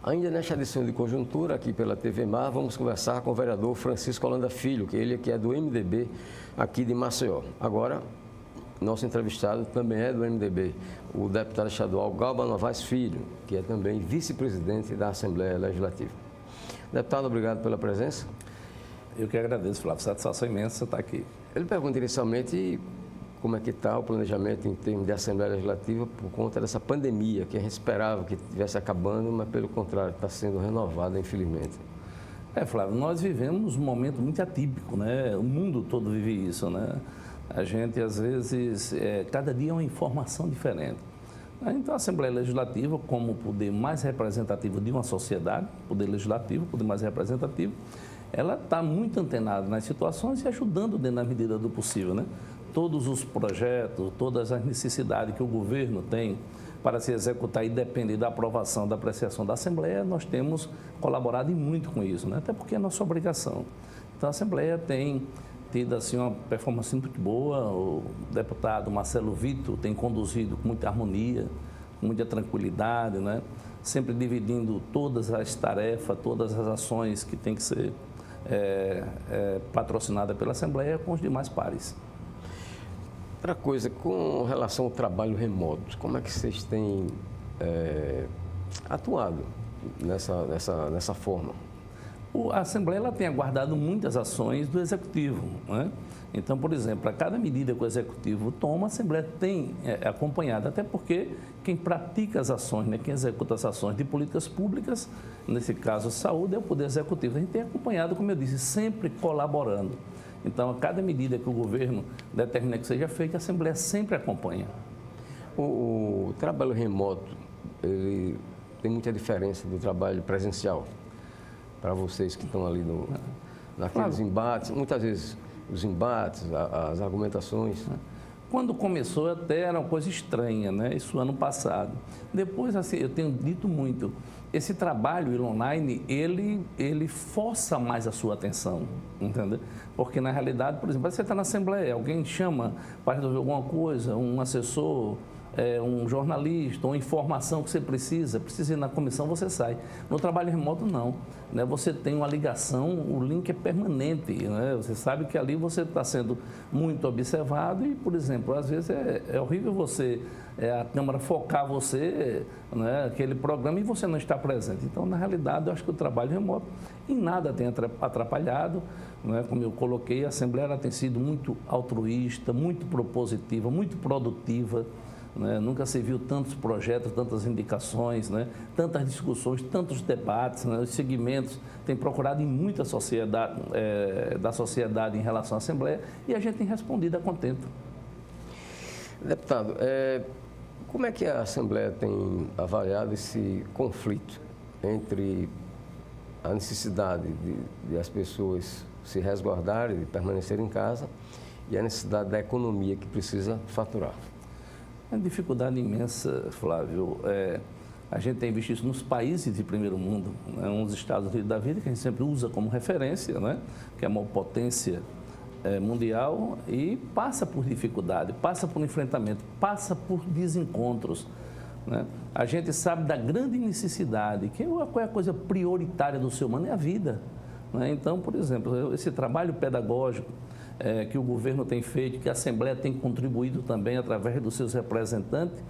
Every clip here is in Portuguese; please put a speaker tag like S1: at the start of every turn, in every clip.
S1: Ainda nesta edição de Conjuntura, aqui pela TV Mar, vamos conversar com o vereador Francisco Holanda Filho, que é do MDB aqui de Maceió. Agora, nosso entrevistado também é do MDB, o deputado estadual Galba Novaes Filho, que é também vice-presidente da Assembleia Legislativa. Deputado, obrigado pela presença.
S2: Eu que agradeço, Flávio. Satisfação imensa estar aqui.
S1: Ele pergunta inicialmente como é que está o planejamento em termos de Assembleia Legislativa por conta dessa pandemia, que a gente esperava que estivesse acabando, mas pelo contrário, está sendo renovada, infelizmente.
S2: Flávio, nós vivemos um momento muito atípico, né? O mundo todo vive isso, né? A gente, às vezes, cada dia é uma informação diferente. Então, a Assembleia Legislativa, como o poder mais representativo de uma sociedade, poder legislativo, poder mais representativo, ela está muito antenada nas situações e ajudando dentro da medida do possível, né? Todos os projetos, todas as necessidades que o governo tem para se executar e depende da aprovação, da apreciação da Assembleia, nós temos colaborado e muito com isso, né? Até porque é nossa obrigação. Então, a Assembleia tem tido assim, uma performance muito boa, o deputado Marcelo Vitor tem conduzido com muita harmonia, com muita tranquilidade, né? Sempre dividindo todas as tarefas, todas as ações que têm que ser patrocinadas pela Assembleia com os demais pares.
S1: Outra coisa, com relação ao trabalho remoto, como é que vocês têm atuado nessa forma?
S2: A Assembleia ela tem aguardado muitas ações do Executivo, né? Então, por exemplo, a cada medida que o Executivo toma, a Assembleia tem acompanhado, até porque quem pratica as ações, né, quem executa as ações de políticas públicas, nesse caso saúde, é o Poder Executivo. A gente tem acompanhado, como eu disse, sempre colaborando. Então, a cada medida que o governo determina que seja feita, a Assembleia sempre acompanha.
S1: O trabalho remoto, ele tem muita diferença do trabalho presencial para vocês que estão ali naqueles embates, muitas vezes os embates, as argumentações.
S2: Quando começou até era uma coisa estranha, né? Isso ano passado. Depois, assim, eu tenho dito muito, esse trabalho online, ele força mais a sua atenção, entendeu? Porque, na realidade, por exemplo, você está na Assembleia, alguém chama para resolver alguma coisa, um assessor, um jornalista, uma informação que você precisa ir na comissão, você sai. No trabalho remoto, não, né? Você tem uma ligação, o link é permanente, né? Você sabe que ali você está sendo muito observado e, por exemplo, às vezes é horrível você, a Câmara focar você, né, aquele programa e você não está presente. Então, na realidade, eu acho que o trabalho remoto em nada tem atrapalhado, né? Como eu coloquei, a Assembleia ela tem sido muito altruísta, muito propositiva, muito produtiva. Né? Nunca se viu tantos projetos, tantas indicações, né? Tantas discussões, tantos debates, né? Os segmentos têm procurado em muita sociedade, da sociedade em relação à Assembleia e a gente tem respondido a contento.
S1: Deputado, como é que a Assembleia tem avaliado esse conflito entre a necessidade de as pessoas se resguardarem, de permanecer em casa e a necessidade da economia que precisa faturar?
S2: É uma dificuldade imensa, Flávio. A gente tem visto isso nos países de primeiro mundo, né? Uns Estados Unidos da vida, que a gente sempre usa como referência, né? Que é uma potência mundial e passa por dificuldade, passa por enfrentamento, passa por desencontros, né? A gente sabe da grande necessidade, qual é a coisa prioritária do ser humano? É a vida, né? Então, por exemplo, esse trabalho pedagógico que o governo tem feito, que a Assembleia tem contribuído também através dos seus representantes,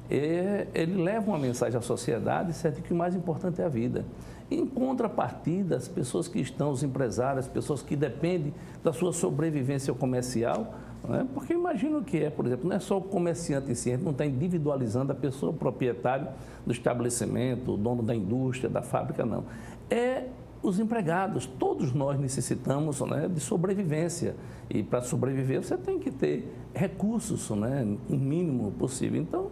S2: ele leva uma mensagem à sociedade, certo? Que o mais importante é a vida. Em contrapartida, as pessoas que estão, os empresários, as pessoas que dependem da sua sobrevivência comercial, né? Porque imagino que por exemplo, não é só o comerciante em si, a gente não está individualizando a pessoa proprietária do estabelecimento, o dono da indústria, da fábrica, não. Os empregados, todos nós necessitamos, né, de sobrevivência e para sobreviver você tem que ter recursos, né, o mínimo possível. Então,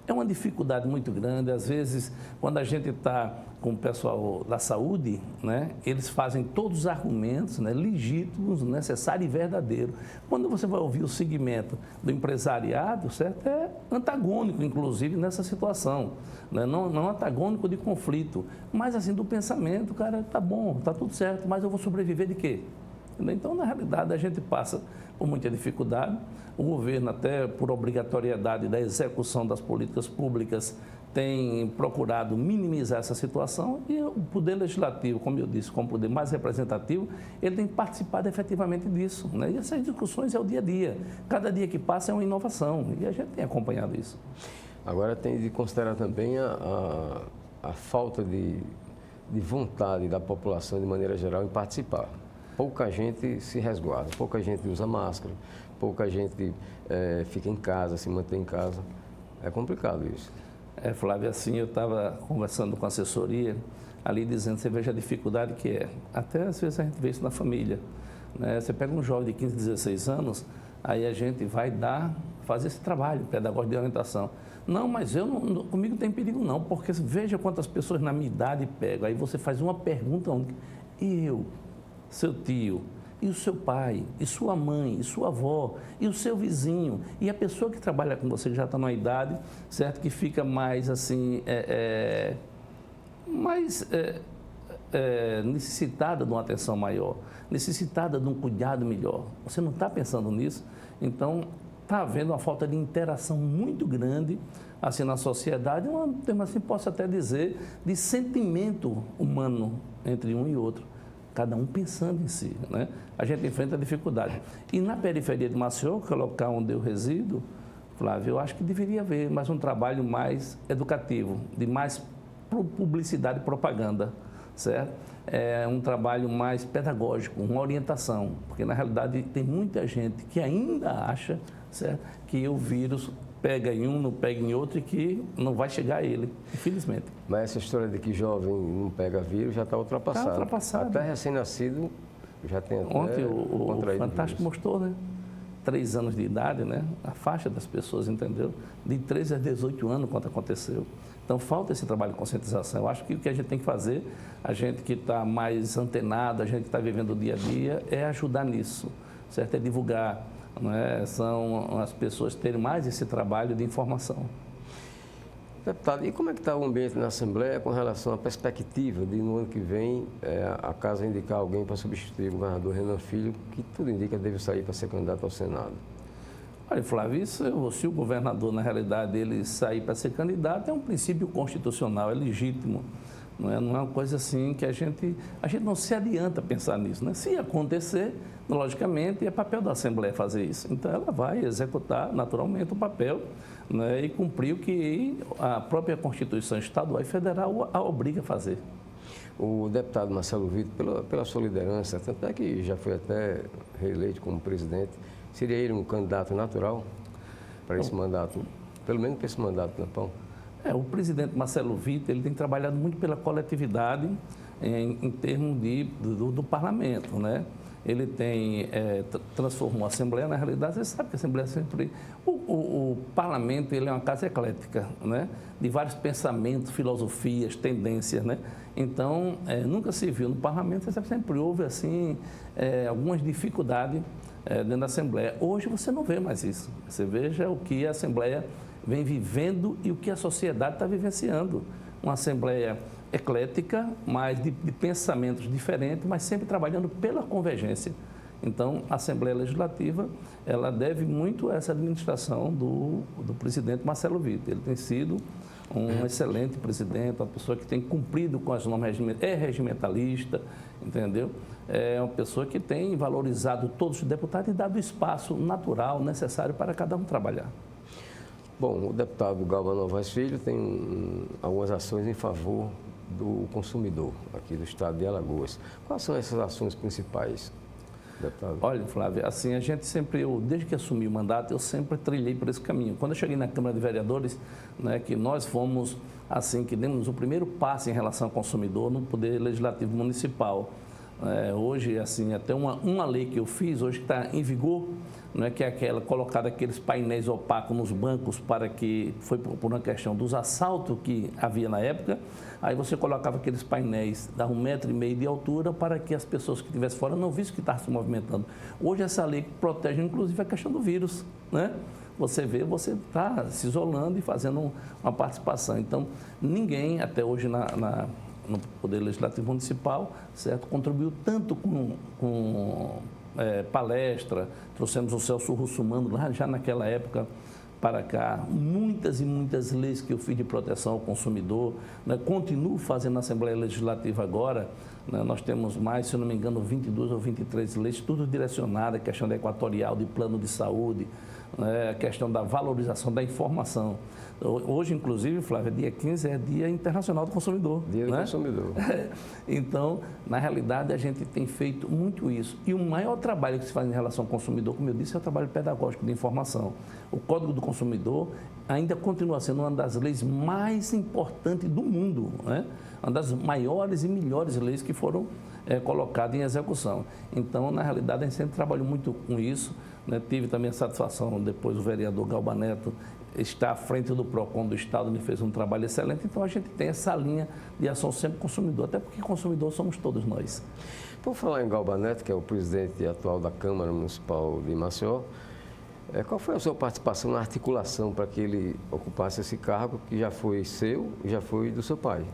S2: é uma dificuldade muito grande. Às vezes, quando a gente está com o pessoal da saúde, né, eles fazem todos os argumentos, né, legítimos, necessários e verdadeiros. Quando você vai ouvir o segmento do empresariado, certo? É antagônico, inclusive, nessa situação, né? Não antagônico de conflito, mas assim do pensamento, cara, tá bom, tá tudo certo, mas eu vou sobreviver de quê? Então, na realidade, a gente passa por muita dificuldade. O governo, até por obrigatoriedade da execução das políticas públicas, tem procurado minimizar essa situação e o Poder Legislativo, como eu disse, como o poder mais representativo, ele tem participado efetivamente disso, né? E essas discussões é o dia a dia. Cada dia que passa é uma inovação e a gente tem acompanhado isso.
S1: Agora tem de considerar também a falta de vontade da população, de maneira geral, em participar. Pouca gente se resguarda, pouca gente usa máscara, pouca gente fica em casa, se mantém em casa. É complicado isso.
S2: Flávio, assim, eu estava conversando com a assessoria, ali dizendo, você veja a dificuldade que é. Até às vezes a gente vê isso na família, né? Você pega um jovem de 15, 16 anos, aí a gente vai fazer esse trabalho pedagógico de orientação. Não, mas comigo não tem perigo não, porque veja quantas pessoas na minha idade pegam. Aí você faz uma pergunta única. E eu, seu tio, e o seu pai, e sua mãe, e sua avó, e o seu vizinho, e a pessoa que trabalha com você, que já está numa idade, certo? Que fica mais assim, necessitada de uma atenção maior, necessitada de um cuidado melhor. Você não está pensando nisso? Então, está havendo uma falta de interação muito grande assim na sociedade, assim, posso até dizer, de sentimento humano entre um e outro. Cada um pensando em si, né? A gente enfrenta a dificuldade. E na periferia de Maceió, que é o local onde eu resido, Flávio, eu acho que deveria haver mais um trabalho mais educativo, de mais publicidade e propaganda, certo? É um trabalho mais pedagógico, uma orientação, porque na realidade tem muita gente que ainda acha, certo, que o vírus pega em um, não pega em outro e que não vai chegar a ele, infelizmente.
S1: Mas essa história de que jovem não pega vírus já está ultrapassada.
S2: Está ultrapassada.
S1: Até recém-nascido já tem até
S2: Ontem o
S1: vírus.
S2: Fantástico mostrou, né? 3 anos de idade, né? A faixa das pessoas, entendeu? De 13 a 18 anos, quando aconteceu. Então, falta esse trabalho de conscientização. Eu acho que o que a gente tem que fazer, a gente que está mais antenado, a gente que está vivendo o dia a dia, é ajudar nisso, certo? É divulgar. Não é? São as pessoas terem mais esse trabalho de informação.
S1: Deputado, e como é que está o ambiente na Assembleia com relação à perspectiva de no ano que vem a casa indicar alguém para substituir o governador Renan Filho, que tudo indica deve sair para ser candidato ao Senado?
S2: Olha, Flávio, se o governador, na realidade, ele sair para ser candidato, é um princípio constitucional, é legítimo. Não é uma coisa assim que a gente não se adianta pensar nisso, né? Se acontecer, logicamente, é papel da Assembleia fazer isso. Então, ela vai executar naturalmente o papel, né, e cumprir o que a própria Constituição Estadual e Federal a obriga a fazer.
S1: O deputado Marcelo Vitor, pela sua liderança, tanto é que já foi até reeleito como presidente, seria ele um candidato natural para esse mandato, pelo menos para esse mandato, Tampão?
S2: O presidente Marcelo Vitor, ele tem trabalhado muito pela coletividade em termos do parlamento, né? Ele tem transformou a Assembleia, na realidade, você sabe que a Assembleia sempre... O parlamento, ele é uma casa eclética, né? De vários pensamentos, filosofias, tendências, né? Então, nunca se viu no parlamento, você sempre houve, assim, algumas dificuldades dentro da Assembleia. Hoje você não vê mais isso. Você veja o que a Assembleia vem vivendo e o que a sociedade está vivenciando. Uma Assembleia eclética, mas de pensamentos diferentes, mas sempre trabalhando pela convergência. Então, a Assembleia Legislativa, ela deve muito a essa administração do presidente Marcelo Vitor. Ele tem sido um excelente presidente, uma pessoa que tem cumprido com as normas regimentais, é regimentalista, entendeu? É uma pessoa que tem valorizado todos os deputados e dado o espaço natural, necessário para cada um trabalhar.
S1: Bom, o deputado Galvão Novaes Filho tem algumas ações em favor do consumidor aqui do estado de Alagoas. Quais são essas ações principais, deputado?
S2: Olha, Flávio, assim, a gente sempre, desde que assumi o mandato, eu sempre trilhei por esse caminho. Quando eu cheguei na Câmara de Vereadores, né, que nós fomos, assim, que demos o primeiro passo em relação ao consumidor no Poder Legislativo Municipal. Hoje, assim, até uma lei que eu fiz, hoje está em vigor, não é, que é aquela, colocar aqueles painéis opacos nos bancos para que, foi por uma questão dos assaltos que havia na época, aí você colocava aqueles painéis de 1,5 metro de altura para que as pessoas que estivessem fora não vissem que estava se movimentando. Hoje essa lei protege, inclusive, a questão do vírus, né? Você vê, você está se isolando e fazendo uma participação. Então, ninguém até hoje no Poder Legislativo Municipal, certo, contribuiu tanto com palestra, trouxemos o Celso Russomano lá já naquela época para cá, muitas e muitas leis que eu fiz de proteção ao consumidor, né? Continuo fazendo na Assembleia Legislativa agora, né? Nós temos mais, se eu não me engano, 22 ou 23 leis, tudo direcionado à questão da equatorial, de plano de saúde, né? A questão da valorização da informação. Hoje, inclusive, Flávio, dia 15 é Dia Internacional do Consumidor.
S1: Dia do
S2: né?
S1: Consumidor.
S2: Então, na realidade, a gente tem feito muito isso. E o maior trabalho que se faz em relação ao consumidor, como eu disse, é o trabalho pedagógico de informação. O Código do Consumidor ainda continua sendo uma das leis mais importantes do mundo, né? Uma das maiores e melhores leis que foram colocadas em execução. Então, na realidade, a gente sempre trabalhou muito com isso, né? Tive também a satisfação, depois o vereador Galba Neto está à frente do PROCON do Estado, ele fez um trabalho excelente, então a gente tem essa linha de ação sempre consumidor, até porque consumidor somos todos nós.
S1: Por falar em Galba Neto, que é o presidente atual da Câmara Municipal de Maceió, qual foi a sua participação na articulação para que ele ocupasse esse cargo, que já foi seu e já foi do seu pai?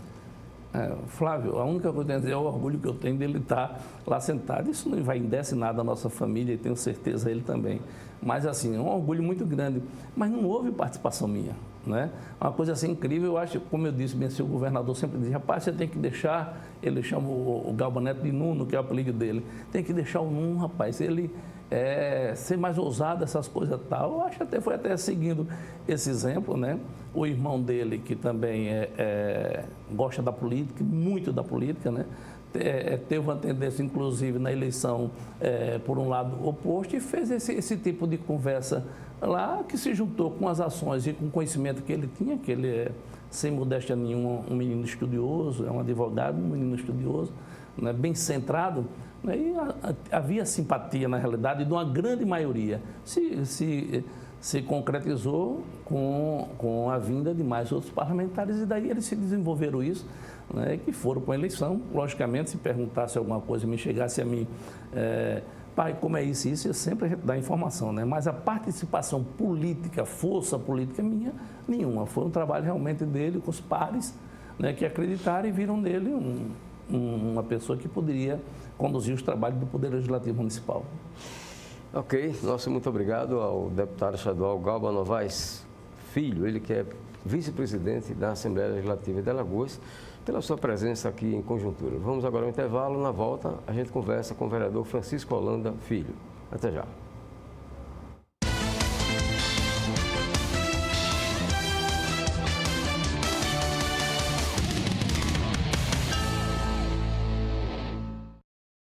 S2: Flávio, a única coisa que eu tenho a dizer é o orgulho que eu tenho dele estar lá sentado. Isso não vai endece nada à nossa família e tenho certeza ele também. Mas assim, é um orgulho muito grande. Mas não houve participação minha, né? Uma coisa assim incrível, eu acho, como eu disse, o governador sempre diz, rapaz, você tem que deixar, ele chama o Galba Neto de Nuno, que é o apelido dele, tem que deixar o Nuno, rapaz, ele ser mais ousado, essas coisas e tal. Eu acho que foi até seguindo esse exemplo, né? O irmão dele, que também gosta da política, muito da política, né? Teve uma tendência, inclusive, na eleição, por um lado oposto, e fez esse tipo de conversa lá, que se juntou com as ações e com o conhecimento que ele tinha, que ele é, sem modéstia nenhuma, um menino estudioso, é um advogado, um menino estudioso, né? Bem centrado, né? E havia simpatia, na realidade, de uma grande maioria. Se concretizou com a vinda de mais outros parlamentares, e daí eles se desenvolveram isso, né, que foram para a eleição. Logicamente, se perguntasse alguma coisa, me chegasse a mim, pai, como é isso e isso, eu sempre dá informação, né? Mas a participação política, força política minha, nenhuma. Foi um trabalho realmente dele com os pares, né, que acreditaram e viram nele uma pessoa que poderia conduzir os trabalhos do Poder Legislativo Municipal.
S1: Ok, nosso muito obrigado ao deputado estadual Galba Novaes Filho, ele que é vice-presidente da Assembleia Legislativa de Alagoas, pela sua presença aqui em Conjuntura. Vamos agora ao intervalo, na volta a gente conversa com o vereador Francisco Holanda Filho. Até já.